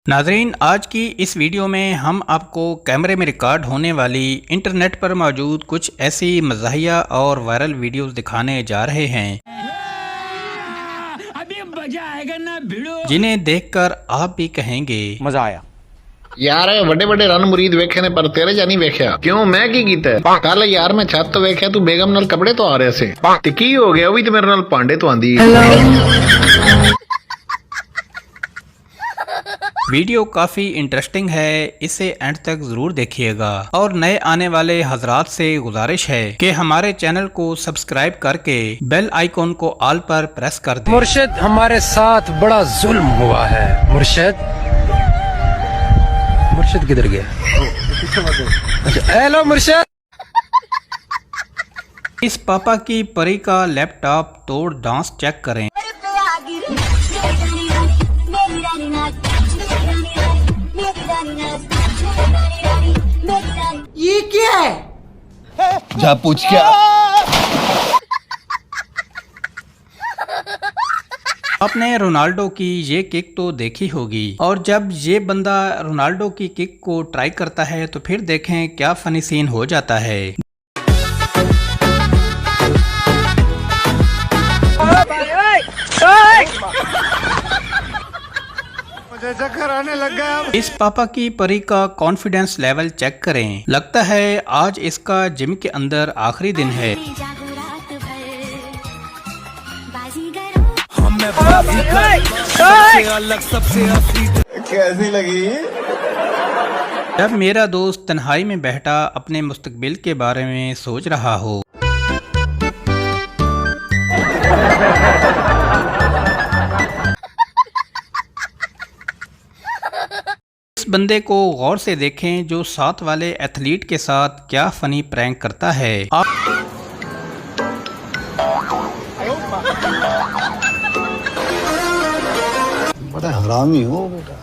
नाजरीन, आज की इस वीडियो में हम आपको कैमरे में रिकॉर्ड होने वाली इंटरनेट पर मौजूद कुछ ऐसी मज़ाहिया और वायरल वीडियोस दिखाने जा रहे हैं अभी मजा आएगा ना भिड़ो, जिन्हें देखकर आप भी कहेंगे मजा आया। यार बड़े बड़े रन मुरीद वेखे ने पर तेरे जा नहीं वेख्या क्यों? मैं की कीता कल यार मैं छत तो वेख्या तू बेगम नाल कपड़े तो आ रहे से ते की हो गया? भी तो मेरे नाल पांडे तो आंदी। वीडियो काफ़ी इंटरेस्टिंग है, इसे एंड तक ज़रूर देखिएगा। और नए आने वाले हजरात से गुजारिश है कि हमारे चैनल को सब्सक्राइब करके बेल आइकॉन को ऑल पर प्रेस कर दें। मुर्शिद, हमारे साथ बड़ा जुल्म हुआ है। मुर्शिद किधर गया? हेलो मुर्शिद। इस पापा की परी का लैपटॉप तोड़ डांस चेक करें। ये क्या है? जा पूछ क्या? आपने रोनाल्डो की ये किक तो देखी होगी, और जब ये बंदा रोनाल्डो की किक को ट्राई करता है तो फिर देखें क्या फनी सीन हो जाता है। मुझे चक्कर आने लग गया। इस पापा की परी का कॉन्फिडेंस लेवल चेक करें। लगता है आज इसका जिम के अंदर आखिरी दिन है। कैसी लगी? जब मेरा दोस्त तन्हाई में बैठा अपने मुस्तकबिल के बारे में सोच रहा हो, इस बंदे को गौर से देखें जो साथ वाले एथलीट के साथ क्या फनी प्रैंक करता है। बड़ा हरामी हो बेटा।